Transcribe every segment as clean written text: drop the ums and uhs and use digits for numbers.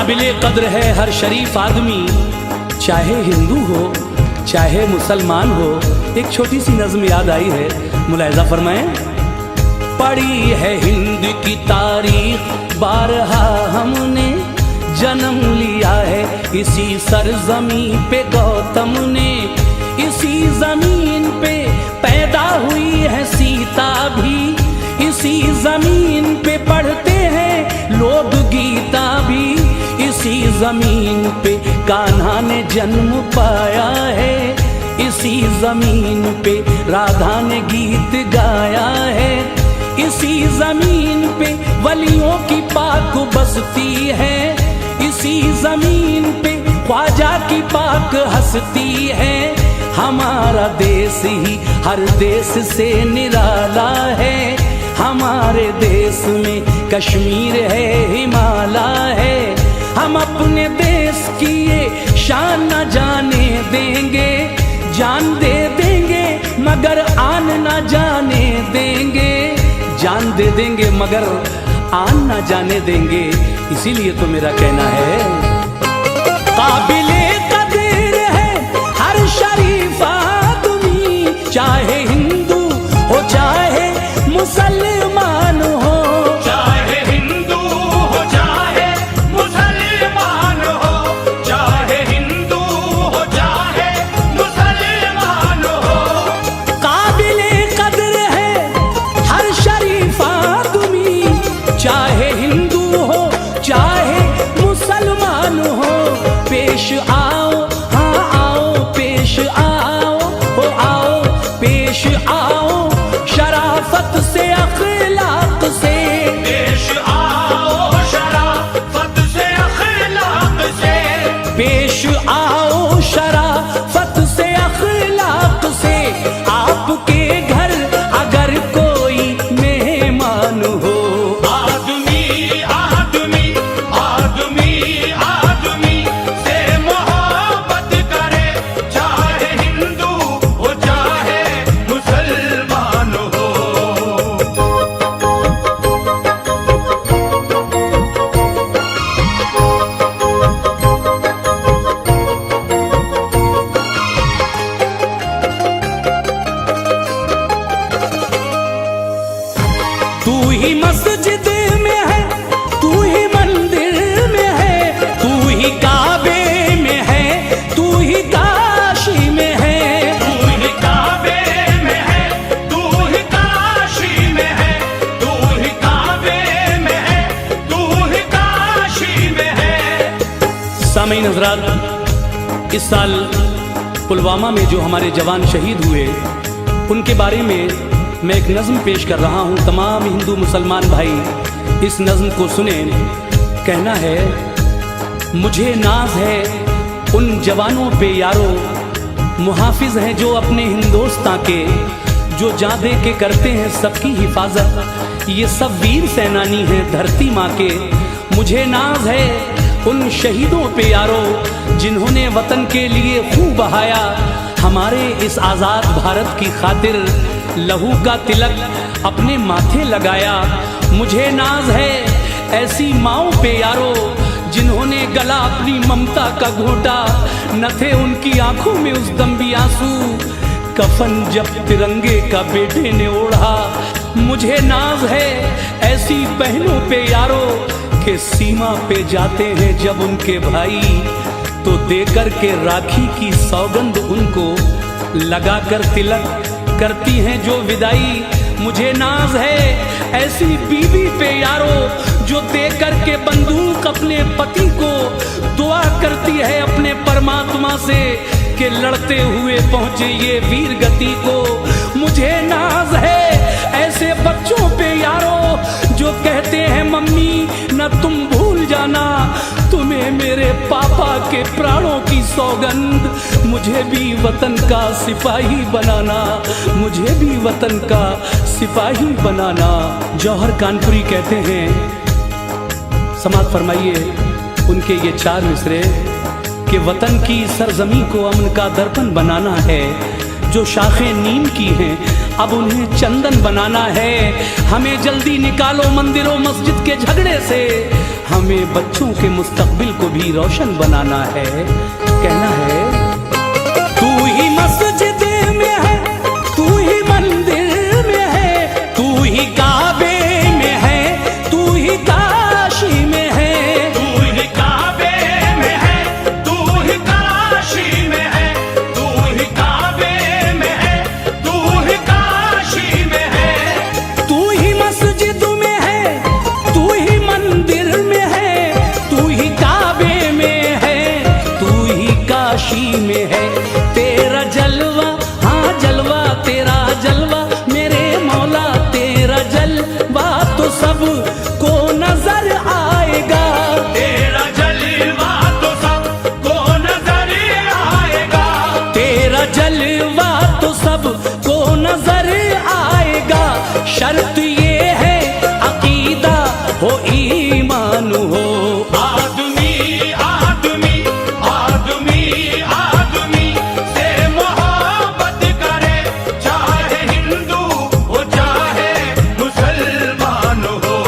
काबिले कद्र है हर शरीफ आदमी, चाहे हिंदू हो चाहे मुसलमान हो। एक छोटी सी नज़्म याद आई है, मुलाहिज़ा फरमाएं। पढ़ी है हिंद की तारीख बारहा हमने, जन्म लिया है इसी सरजमी पे गौतम ने, इसी जमीन पे पैदा हुई है सीता भी, इसी जमीन पे पढ़ते हैं लोग गीता भी, इसी जमीन पे कान्हा ने जन्म पाया है, इसी जमीन पे राधा ने गीत गाया है, इसी जमीन पे वलियों की पाक बसती है, इसी जमीन पे ख्वाजा की पाक हस्ती है। हमारा देश ही हर देश से निराला है, हमारे देश में कश्मीर है, हिमालय है। हम अपने देश की ये शान न जाने देंगे, जान दे देंगे मगर आन न जाने देंगे, जान दे देंगे मगर आन न जाने देंगे। इसीलिए तो मेरा कहना है, काबिले कदर है हर शरीफ आदमी, चाहे हिंदू हो चाहे मुसलमान हो, चाहे हिंदू हो चाहे मुसलमान हो, चाहे हिंदू हो चाहे मुसलमान हो। काबिले कदर है हर शरीफ आदमी, चाहे हिंदू हो चाहे मुसलमान हो। पेश आओ हाँ आओ, पेश आओ हो आओ, पेश आओ शराफत से अखलाक से, पेश आओ शराफत से अखलाक से, पेश आओ शराफत से अखलाक से। आपके घर अगर कोई मेहमान हो, आदमी आदमी आदमी आदमी से मोहब्बत करे, चाहे हिंदू हो चाहे मुसलमान हो। तू ही मस्जिद में है, तू ही मंदिर में है, तू ही काबे में है, तू ही काशी में है, तू ही काबे में है, तू ही काशी में है, तू ही काबे में है, तू ही काशी में है। सामीन हज़रात, इस साल पुलवामा में जो हमारे जवान शहीद हुए उनके बारे में मैं एक नज़्म पेश कर रहा हूँ। तमाम हिंदू मुसलमान भाई इस नज़्म को सुने। कहना है, मुझे नाज है उन जवानों पे यारो, मुहाफिज हैं जो अपने हिंदोस्तां के, जो जान दे के करते हैं सबकी हिफाजत। ये सब वीर सेनानी हैं धरती माँ के। मुझे नाज है उन शहीदों पे यारो, जिन्होंने वतन के लिए खून बहाया, हमारे इस आज़ाद भारत की खातिर लहू का तिलक अपने माथे लगाया। मुझे नाज है ऐसी माओं पे यारो, जिन्होंने गला अपनी ममता का घोटा, न थे उनकी आंखों में उस दम भी आंसू, कफन जब तिरंगे का बेटे ने ओढ़ा। मुझे नाज है ऐसी बहनों पे यारो, के सीमा पे जाते हैं जब उनके भाई, तो देकर के राखी की सौगंध उनको लगाकर तिलक करती हैं जो विदाई। मुझे नाज है ऐसी बीवी पे यारो, जो देकर के बंदूक अपने पति को दुआ करती है अपने परमात्मा से कि लड़ते हुए पहुंचे ये वीर गति को। मुझे नाज है ऐसे बच्चों पे यारो, जो कहते हैं मम्मी न तुम भूल जाना, तुम्हें मेरे पापा के प्राणों की सौगंध। मुझे भी वतन का सिपाही बनाना, मुझे भी वतन का सिपाही बनाना। जौहर कानपुरी कहते हैं, समात फरमाइए उनके ये चार मिसरे कि वतन की सरजमी को अमन का दर्पण बनाना है। जो शाखें नीम की हैं अब उन्हें चंदन बनाना है। हमें जल्दी निकालो मंदिरों मस्जिद के झगड़े से, हमें बच्चों के मुस्तकबिल को भी रोशन बनाना है। कहना है तू ही मस्जिद में है, तू ही मंदिर में है, तू ही काबे में है, तू ही काशी में है। तू ही काबे में है, तू ही काशी में है, तू ही काबे में है, तू ही काशी में है। तू ही मस्जिद में है, तू ही मंदिर में है, तू ही काबे में है, तू ही काशी में है। तेरा जलवा, हाँ जलवा, तेरा जलवा मेरे मौला, तेरा जलवा तो सब को नजर आएगा। तेरा जलवा तो सबको नजर आएगा। तेरा जलवा तो सब को नजर आएगा। शर्त ये है अकीदा हो, ईमान हो। आदमी आदमी आदमी आदमी से मोहब्बत करे, चाहे हिंदू हो चाहे मुसलमान हो।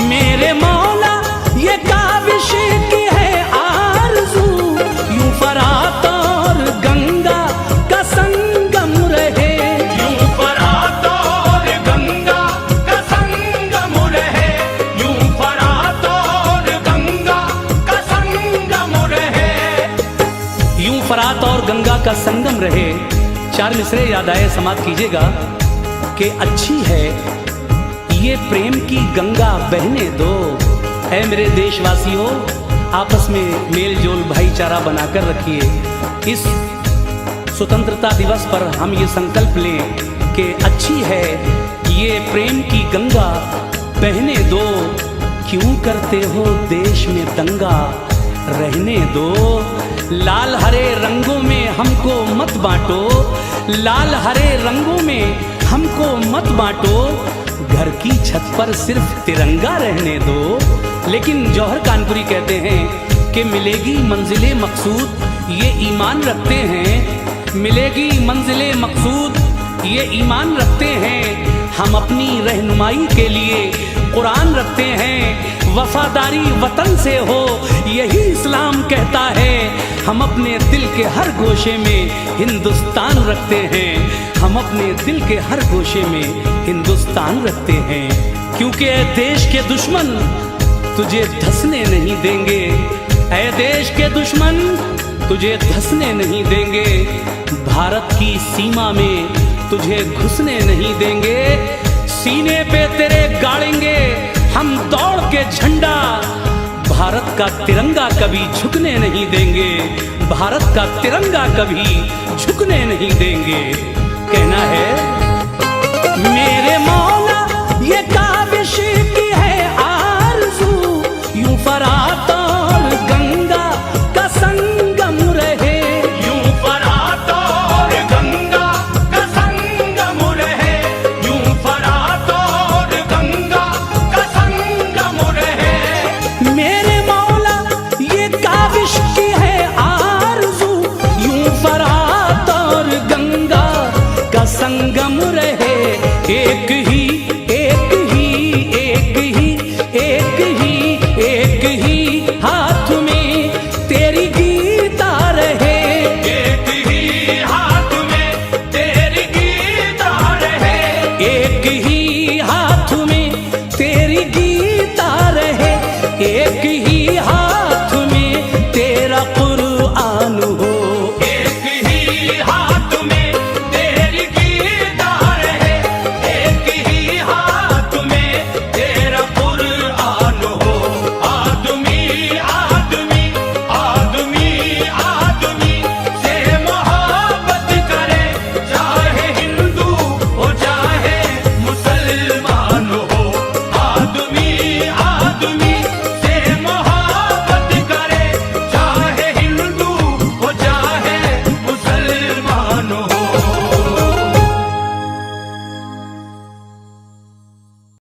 मेरे मौला ये काविश की है आरज़ू, यूं फरात और गंगा का संगम रहे। यूं फरात और गंगा का संगम रहे, यूं फरात और गंगा का संगम रहे। यूं फरात और गंगा का संगम रहे। चार मिसरे याद आए, समाप्त कीजिएगा कि अच्छी है ये प्रेम की गंगा बहने दो। ऐ मेरे देशवासियों, आपस में मेल जोल भाईचारा बनाकर रखिए। इस स्वतंत्रता दिवस पर हम ये संकल्प लें कि अच्छी है ये प्रेम की गंगा बहने दो। क्यों करते हो देश में दंगा, रहने दो। लाल हरे रंगों में हमको मत बांटो, लाल हरे रंगों में हमको मत बांटो। घर की छत पर सिर्फ तिरंगा रहने दो। लेकिन जौहर कानपुरी कहते हैं कि मिलेगी मंजिले मकसूद ये ईमान रखते हैं, मिलेगी मंजिले मकसूद ये ईमान रखते हैं। हम अपनी रहनुमाई के लिए कुरान रखते हैं। वफादारी वतन से हो यही इस्लाम कहता है। हम अपने दिल के हर गोशे में हिंदुस्तान रखते हैं, हम अपने दिल के हर गोशे में हिंदुस्तान रखते हैं। क्योंकि ऐ देश के दुश्मन तुझे धंसने नहीं देंगे, ऐ देश के दुश्मन तुझे धंसने नहीं देंगे। भारत की सीमा में तुझे घुसने नहीं देंगे। सीने पे तेरे गाड़ेंगे हम दौड़ के झंडा। भारत का तिरंगा कभी झुकने नहीं देंगे, भारत का तिरंगा कभी झुकने नहीं देंगे। कहना है मेरे मौला ये काविश की है आरज़ू, यूं फरात और गंगा का संगम रहे। यूं फरात और गंगा का संगम रहे, यूं फरात और गंगा का संगम रहे। मेरे मौला ये काविश की है आरज़ू, यूं फरात और गंगा का संगम रहे। एक ही एक ही एक ही एक ही एक ही हाथ